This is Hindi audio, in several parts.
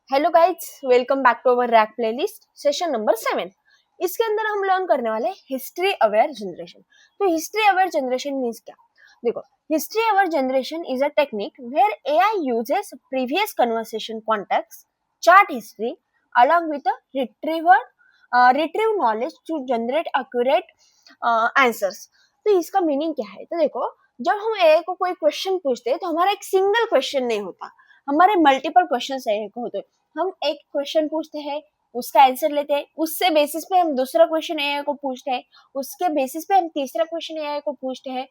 Hello guys, welcome back to our RAG playlist session number 7। इसके अंदर हम लर्न करने वाले हिस्ट्री अवेयर जनरेशन। तो हिस्ट्री अवेयर जनरेशन मींस क्या? देखो, history aware generation is a technique where AI uses previous conversation context, chat history along with a retrieve knowledge to generate accurate answers. तो इसका मीनिंग क्या है? तो देखो, जब हम एआई को कोई क्वेश्चन पूछते हैं तो हमारा एक सिंगल क्वेश्चन नहीं होता, हमारे मल्टीपल क्वेश्चन एआई को होते हैं। हम एक क्वेश्चन पूछते हैं, उसका आंसर लेते हैं, उससे बेसिस पे हम दूसरा क्वेश्चन एआई को पूछते हैं, उसके बेसिस पे हम तीसरा क्वेश्चन एआई को पूछते हैं।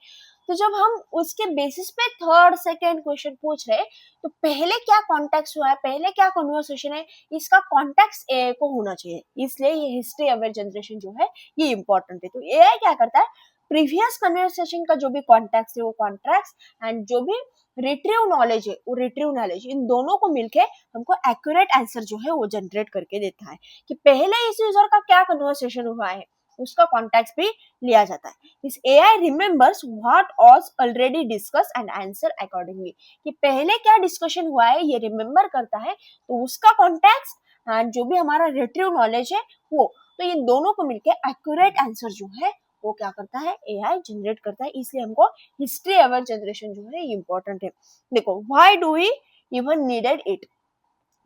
तो जब हम उसके बेसिस पे थर्ड सेकेंड क्वेश्चन पूछ रहे हैं, तो पहले क्या कॉन्टेक्स्ट हुआ है, पहले क्या कन्वर्सेशन है, इसका कॉन्टेक्स्ट एआई को होना चाहिए। इसलिए ये हिस्ट्री अवेयर जनरेशन जो है ये इंपॉर्टेंट है। तो एआई क्या करता है, प्रीवियस कन्वर्सेशन का जो भी कॉन्टेक्स्ट है वो कॉन्टेक्स्ट एंड जो भी रिट्रीव नॉलेज है वो रिट्रीव नॉलेज, इन दोनों को मिलके हमको एक्यूरेट आंसर जो है वो जनरेट करके देता है कि पहले इस यूजर का क्या कन्वर्सेशन हुआ है, उसका कॉन्टेक्स्ट भी लिया जाता है। This AI remembers what was already discuss and answer accordingly, कि पहले क्या डिस्कशन हुआ है ये रिमेंबर करता है, तो उसका कॉन्टेक्स्ट एंड जो भी हमारा रिट्रीव नॉलेज है वो, तो इन दोनों को मिलके एक्यूरेट आंसर जो है वो क्या करता है, एआई जनरेट करता है। इसलिए हमको हिस्ट्री अवेयर जनरेशन जो है इंपॉर्टेंट है। देखो, why do we even needed it?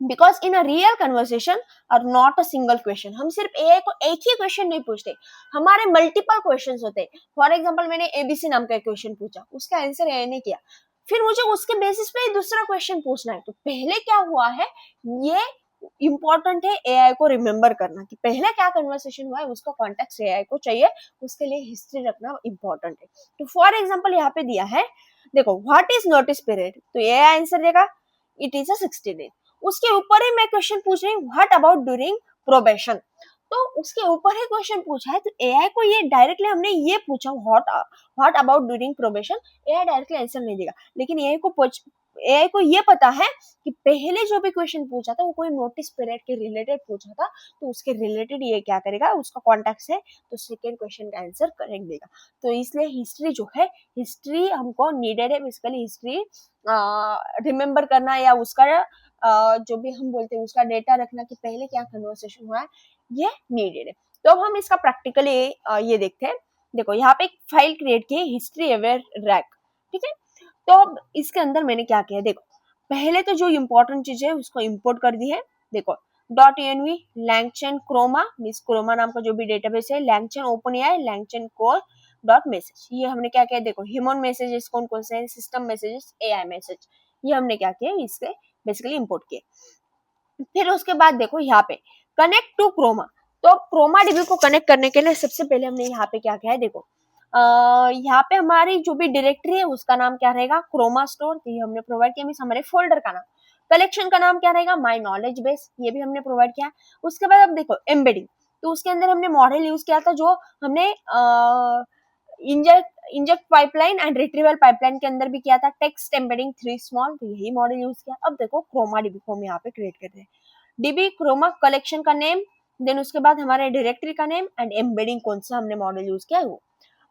Because in a real conversation और नॉट अ सिंगल क्वेश्चन, हम सिर्फ एआई को एक ही क्वेश्चन नहीं पूछते, हमारे मल्टीपल क्वेश्चन होते हैं। फॉर एग्जाम्पल, मैंने एबीसी नाम का एक क्वेश्चन पूछा, उसका आंसर एआई ने किया, फिर मुझे उसके बेसिस पे दूसरा क्वेश्चन पूछना है, तो पहले क्या हुआ है ये इंपॉर्टेंट है एआई को रिमेम्बर करना, कि पहले क्या कन्वर्सेशन हुआ है उसका कॉन्टेक्स्ट एआई को चाहिए, उसके लिए हिस्ट्री रखना इंपॉर्टेंट है। तो फॉर एग्जाम्पल यहाँ पे दिया है, देखो, व्हाट इज नोटिस पीरियड, तो एआई आंसर देगा इट इज अ 60 डेज। उसके ऊपर ही मैं क्वेश्चन पूछ रही हूँ, व्हाट अबाउट ड्यूरिंग प्रोबेशन, तो उसके ऊपर ही क्वेश्चन पूछा है, तो एआई को ये डायरेक्टली हमने ये पूछा what about during probation, AI directly answer नहीं देगा, लेकिन एआई को ये पता है कि पहले जो भी क्वेश्चन पूछा था वो कोई नोटिस पीरियड के रिलेटेड पूछा था, तो उसके रिलेटेड ये क्या करेगा, उसका कॉन्टेक्स्ट है तो सेकेंड क्वेश्चन का आंसर करेक्ट देगा। तो इसलिए हिस्ट्री जो है, हिस्ट्री हमको नीडेड है, बेसिकली हिस्ट्री रिमेम्बर करना या उसका जो भी हम बोलते हैं उसका डेटा रखना कि पहले क्या कन्वर्सेशन हुआ है, ये नीडेड है। तो अब हम इसका प्रैक्टिकली ये देखते हैं। देखो, यहाँ पे एक फाइल क्रिएट की है, हिस्ट्री अवेयर रैक, ठीक है। तो अब इसके अंदर मैंने क्या किया, देखो, पहले तो जो इंपॉर्टेंट चीज है उसको इंपोर्ट कर दी है। देखो, .env लैंगचेन क्रोमा, मिस क्रोमा नाम का जो भी डेटाबेस है, LangChain OpenAI, LangChain core dot message, ये हमने क्या किया, देखो, ह्यूमन मैसेजेस कौन कौन से हैं, सिस्टम मैसेजेस, एआई मैसेज, ये हमने क्या किया, इसके बेसिकली इंपोर्ट किए। फिर उसके बाद देखो यहाँ पे कनेक्ट टू क्रोमा, तो क्रोमा डीबी को कनेक्ट करने के लिए सबसे पहले हमने यहाँ पे क्या किया है, देखो, यहाँ पे हमारी जो भी डायरेक्टरी है उसका नाम क्या रहेगा, क्रोमा स्टोर, तो ये हमने प्रोवाइड किया। मीन हमारे फोल्डर का नाम, कलेक्शन का नाम क्या रहेगा, माय नॉलेज बेस, ये भी हमने प्रोवाइड किया। उसके बाद अब देखो एम्बेडिंग, तो उसके अंदर हमने मॉडल यूज किया था जो हमने inject pipeline and retrieval pipeline के अंदर भी किया था, टेक्स्ट एम्बेडिंग 3 स्मॉल, तो यही मॉडल यूज किया। अब देखो क्रोमा डीबी को हम यहाँ पे क्रिएट कर रहे हैं, डीबी क्रोमा कलेक्शन का नेम, देन उसके बाद हमारे डायरेक्टरी का नेम एंड एम्बेडिंग कौन सा हमने मॉडल यूज किया है वो।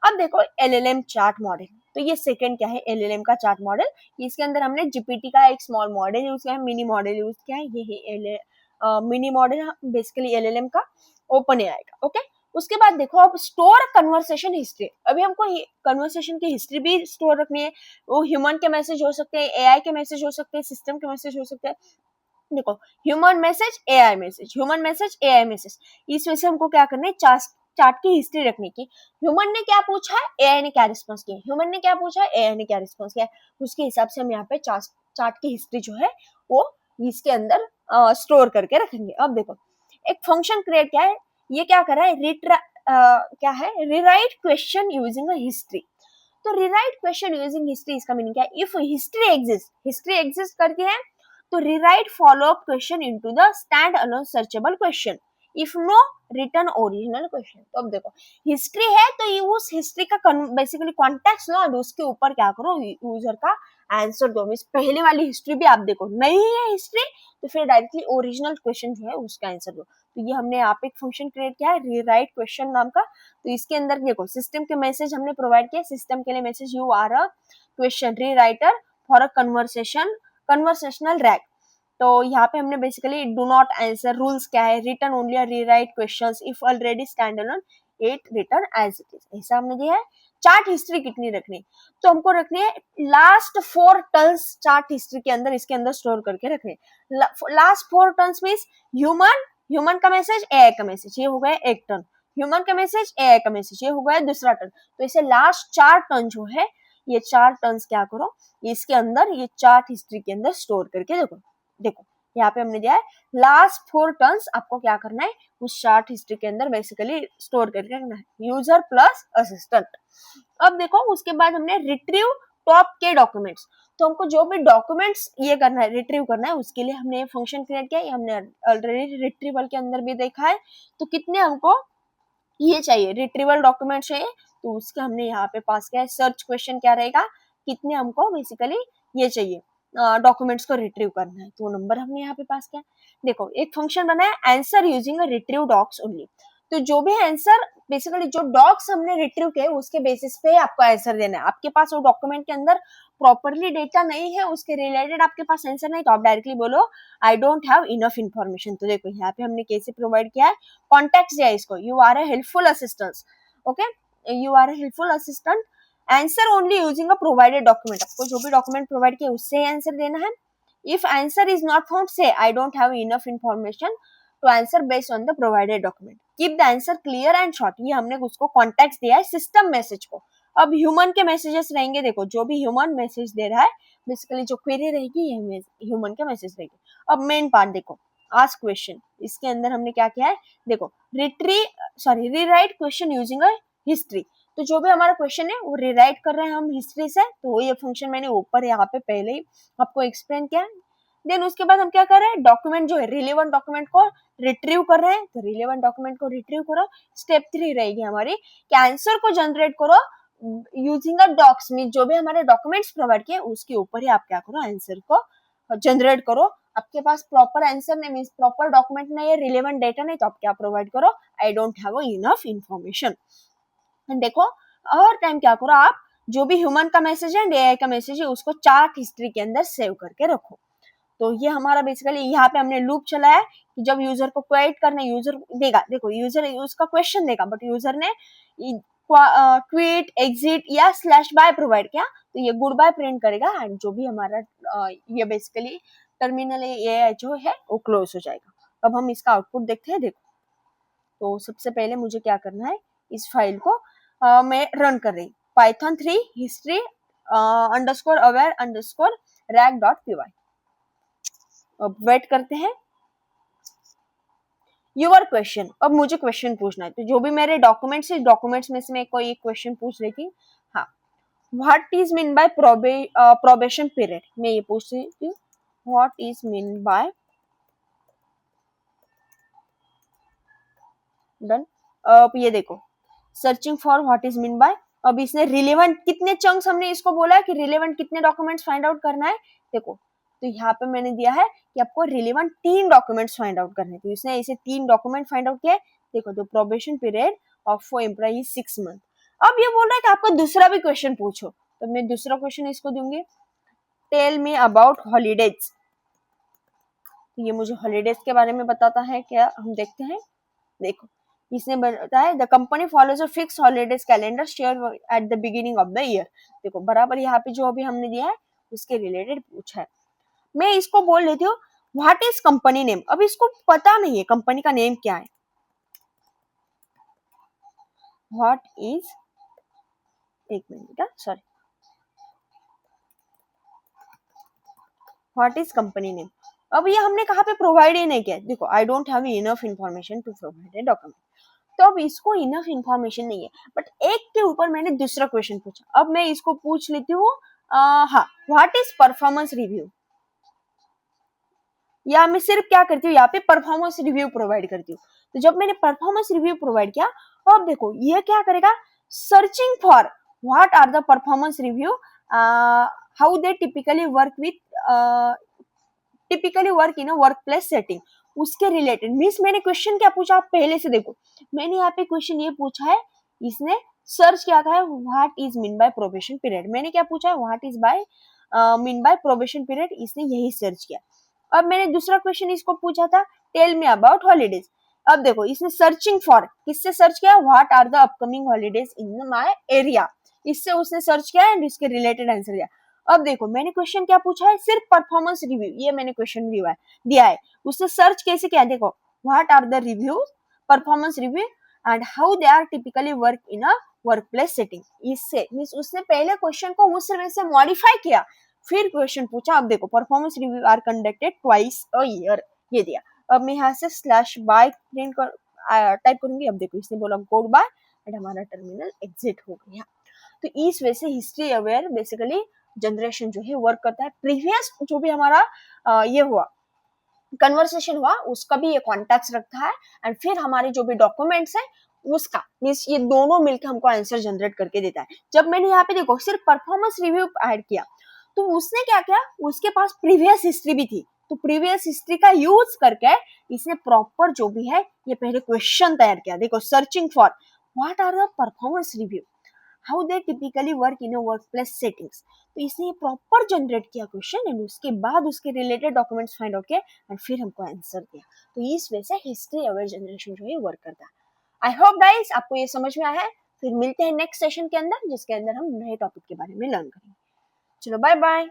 अब देखो एलएलएम चार्ट मॉडल, तो ये सेकंड क्या है, एलएलएम का चार्ट मॉडल, इसके अंदर हमने जीपीटी का एक स्मॉल मॉडल यूज किया है, मिनी मॉडल यूज किया है, ये है मिनी मॉडल बेसिकली एलएलएम का, ओपन एआई का, ओके। उसके बाद देखो, अब स्टोर कन्वर्सेशन हिस्ट्री, अभी हमको कन्वर्सेशन की हिस्ट्री भी स्टोर रखनी है। वो ह्यूमन के मैसेज हो सकते हैं, एआई के मैसेज हो सकते हैं, सिस्टम के मैसेज हो सकते हैं। देखो, human message AI message, human message AI message, इस वजह से हमको क्या करना है, चार्ट की हिस्ट्री रखने की। ह्यूमन ने क्या पूछा है, एआई ने क्या रिस्पॉन्स किया, ह्यूमन ने क्या पूछा है, एआई ने क्या रिस्पॉन्स किया, उसके हिसाब से हम यहाँ पे चार्ट की हिस्ट्री जो है वो इसके अंदर स्टोर करके रखेंगे। अब देखो, एक फंक्शन क्रिएट किया है, ये क्या कर रहा है, क्या है, रिराइट क्वेश्चन यूजिंग हिस्ट्री। तो रिराइट क्वेश्चन यूजिंग हिस्ट्री, इसका मीनिंग क्या है, इफ हिस्ट्री एग्जिस्ट करती है तो rewrite follow-up question into the stand-alone searchable question. If no, return original question. तो अब देखो, हिस्ट्री है तो ये उस हिस्ट्री का बेसिकली कॉन्टेक्स्ट लो और उसके ऊपर क्या करो, यूजर का आंसर दो। मींस पहले वाली हिस्ट्री भी आप देखो, नहीं है हिस्ट्री तो फिर डायरेक्टली ओरिजिनल क्वेश्चन जो है उसका आंसर दो। तो ये हमने यहाँ पे एक फंक्शन क्रिएट किया है, रीराइट क्वेश्चन नाम का। तो इसके अंदर देखो, सिस्टम के मैसेज हमने प्रोवाइड किया, सिस्टम के लिए message, you are a question rewriter for a conversational RAG. तो यहाँ पे हमने basically do not answer rules क्या है, रिटर्न ओनली और rewrite questions if already standalone, it return as it is, ऐसा हमने दिया है। चार्ट हिस्ट्री कितनी रखनी, तो हमको रखनी है लास्ट 4 टर्न्स चार्ट हिस्ट्री के अंदर, इसके अंदर स्टोर करके रखने। लास्ट 4 टर्न्स मीन्स ह्यूमन का मैसेज, एआई का मैसेज, ये हो गया एक टर्न, ह्यूमन का मैसेज, एआई का मैसेज, ये हो गया दूसरा टर्न। तो इसे लास्ट 4 टर्न जो है, ये 4 टर्न्स क्या करो, इसके अंदर, ये चार्ट हिस्ट्री के अंदर स्टोर करके देखो यहाँ पे हमने दिया है लास्ट 4 टर्न्स आपको क्या करना है, उस चार्ट हिस्ट्री के अंदर बेसिकली स्टोर करके रखना है, यूजर प्लस असिस्टेंट। अब देखो उसके बाद हमने रिट्रीव टॉप के डॉक्यूमेंट्स, तो हमको जो भी डॉक्यूमेंट्स ये करना है, रिट्रीव करना है, उसके लिए हमने ये फंक्शन क्रिएट किया है, हमने ऑलरेडी रिट्रीवल के अंदर भी देखा है। तो कितने हमको ये चाहिए, रिट्रीवल डॉक्यूमेंट चाहिए, तो उसके हमने यहाँ पे पास किया है। सर्च क्वेश्चन क्या रहेगा, कितने हमको बेसिकली ये चाहिए डॉक्यूमेंट्स को रिट्रीव करना है, तो नंबर हमने यहाँ पे पास किया। देखो एक फंक्शन बना है answer using retrieve docs only, तो जो भी आंसर बेसिकली जो डॉक्स हमने रिट्रीव किए उसके बेसिस पे आपको आंसर देना है। आपके पास वो डॉक्यूमेंट के अंदर प्रॉपरली डेटा नहीं है, उसके रिलेटेड आपके पास आंसर नहीं, तो आप डायरेक्टली बोलो आई डोंट हैव इनफ इन्फॉर्मेशन। तो देखो यहाँ पे हमने कैसे प्रोवाइड किया है, कॉन्टेक्ट दिया है इसको, you are a helpful assistant, okay, you are a helpful assistant, answer only using a provided document, आपको जो भी डॉक्यूमेंट प्रोवाइड किया उससे आंसर देना है। If answer is not found say I don't have enough information to answer based on the provided document, keep the answer clear and short, ये हमने उसको कॉन्टेक्स्ट दिया है सिस्टम मैसेज को। अब ह्यूमन के मैसेजेस रहेंगे, देखो जो भी ह्यूमन मैसेज दे रहा है बेसिकली जो क्वेरी रहेगी ये ह्यूमन के मैसेज रहेगी। अब मेन पार्ट देखो, आस्क क्वेश्चन, इसके अंदर हमने क्या किया है, देखो rewrite question using a history, तो जो भी हमारा क्वेश्चन है वो रीराइट कर रहे हैं हम हिस्ट्री से, तो ये फंक्शन मैंने ऊपर यहाँ पे पहले ही आपको एक्सप्लेन किया है। देन उसके बाद हम क्या कर रहे हैं, डॉक्यूमेंट जो है रिलेवेंट डॉक्यूमेंट को रिट्रीव कर रहे हैं, तो रिलेवेंट डॉक्यूमेंट को रिट्रीव करो। स्टेप 3 रहेगी हमारी कि आंसर को जनरेट करो यूजिंग अ डॉक्स, मीन जो भी हमारे डॉक्यूमेंट्स प्रोवाइड किए उसके ऊपर ही आप क्या करो, आंसर को जनरेट करो। आपके पास प्रॉपर आंसर नहीं, मीन प्रॉपर डॉक्यूमेंट नहीं है, रिलेवेंट डेटा नहीं, तो आप क्या प्रोवाइड करो, आई डोंट हैव इनफ इन्फॉर्मेशन। देखो हर टाइम क्या करो, आप जो भी ह्यूमन का मैसेज है, एआई का मैसेज है, उसको चार्ट हिस्ट्री के अंदर सेव करके रखो। तो ये हमारा बेसिकली यहाँ पे हमने लूप चलाया कि जब यूजर को क्वेट करने, यूजर देगा, देखो यूजर उसका क्वेश्चन देगा, बट यूजर ने ट्वीट एग्जिट या स्लैश बाय प्रोवाइड किया, तो ये गुड बाय प्रिंट करेगा एंड जो भी हमारा ये बेसिकली टर्मिनल एआई जो है वो क्लोज हो जाएगा। अब हम इसका आउटपुट देखते हैं। देखो तो सबसे पहले मुझे क्या करना है, इस फाइल को मैं रन कर रही python 3 history _aware _rag.py। अब वेट करते हैं। यूर क्वेश्चन, अब मुझे क्वेश्चन पूछना है, तो जो भी मेरे डॉक्यूमेंट्स है, डॉक्यूमेंट्स में से मैं कोई एक क्वेश्चन पूछ रही थी। हाँ, what is mean by probation period, मैं ये पूछ रही थी, what is mean by, done. अब ये देखो searching for what is mean by, अब इसने रिलेवेंट कितने चंक्स, हमने इसको बोला है कि रिलेवेंट कितने डॉक्यूमेंट्स फाइंड आउट करना है। देखो तो यहाँ पे मैंने दिया है कि आपको रिलेवेंट 3 डॉक्यूमेंट्स फाइंड आउट करने, तो इसने इसे 3 डॉक्यूमेंट फाइंड आउट किया। देखो the probation period of employee 6 month. अब ये बोल रहा है कि आपको दूसरा भी क्वेश्चन पूछो, तो मैं दूसरा क्वेश्चन इसको दूंगी, टेल मी अबाउट हॉलीडेज, ये मुझे हॉलीडेज के बारे में बताता है क्या, हम देखते हैं। देखो इसने बताया the company follows a fix holidays calendar share at the beginning of the year. देखो बराबर यहाँ पे जो अभी हमने दिया है उसके रिलेटेड पूछा है। मैं इसको बोल लेती हूँ व्हाट इज कंपनी नेम, अब इसको पता नहीं है कंपनी का नेम क्या है, व्हाट इज, एक minute sorry, what is company name. अब ये हमने कहाँ पे प्रोवाइड ही नहीं किया। देखो I don't have enough information to provide a document, तो अब इसको इनफ इन्फॉर्मेशन नहीं है, बट एक के ऊपर मैंने दूसरा क्वेश्चन पूछा। अब मैं इसको पूछ लेती हूँ हाँ, व्हाट इज परफॉर्मेंस रिव्यू, या मैं सिर्फ क्या करती हूँ यहाँ पे परफॉर्मेंस रिव्यू प्रोवाइड करती हूँ। तो जब मैंने परफॉर्मेंस रिव्यू प्रोवाइड किया, अब देखो ये क्या करेगा, searching for what are the performance review, how they typically work in a workplace setting, उसके रिलेटेड। मीन्स मैंने क्वेश्चन क्या पूछा, आप पहले से देखो, मैंने यहाँ पे क्वेश्चन ये पूछा है, इसने सर्च क्या कहा है, what is mean by probation period. मैंने क्या पूछा है, what is by mean by probation period, इसने यही सर्च किया। अब मैंने दूसरा क्वेश्चन इसको पूछा था, टेल मी अबाउट हॉलीडेज। अब देखो इसने सर्चिंग फॉर किससे सर्च किया, what are the upcoming holidays in my area, इससे उसने सर्च किया एंड इसके रिलेटेड आंसर दिया। अब देखो मैंने क्वेश्चन क्या पूछा है, सिर्फ परफॉर्मेंस रिव्यू, ये मैंने क्वेश्चन दिया है। उसने सर्च कैसे किया, देखो what are the review, performance review and how they are typically work in a workplace setting. इससे मीन्स उसने पहले क्वेश्चन को उस तरह से मॉडिफाई किया, फिर क्वेश्चन पूछा। अब देखो performance review are conducted twice a year, ये दिया। अब मैं यहाँ से स्लैश बाय प्रिंट कर टाइप करूंगी। अब देखो इसने बोला कोड बाय एंड हमारा टर्मिनल एग्जिट हो गया। तो इस वजह से हिस्ट्री अवेयर बेसिकली जनरेशन जो है वर्क करता है। प्रीवियस जो भी हमारा ये हुआ कन्वर्सेशन हुआ उसका भी ये कॉन्टेक्स्ट रखता है एंड फिर हमारे जो भी डॉक्यूमेंट्स है उसका मीन्स ये दोनों मिलकर हमको आंसर जनरेट करके देता है। जब मैंने यहाँ पे देखो सिर्फ परफॉर्मेंस रिव्यू ऐड किया तो उसने क्या किया, उसके पास प्रीवियस हिस्ट्री भी थी, तो प्रीवियस हिस्ट्री का यूज करके इसने प्रॉपर जो भी है ये पहले क्वेश्चन तैयार किया। देखो searching for what are the performance review, how they typically work in a workplace settings, तो इसने ये प्रॉपर जनरेट किया क्वेश्चन एंड उसके बाद उसके रिलेटेड डॉक्यूमेंट्स फाइंड आउट किया एंड फिर हमको आंसर दिया। तो इस वजह से हिस्ट्री अवेयर जनरेशन जो है वर्क करता है। आई होप गाइस आपको ये समझ में आया है। फिर मिलते हैं नेक्स्ट सेशन के अंदर जिसके अंदर हम नए टॉपिक के बारे में लर्न करेंगे। चलो बाय बाय।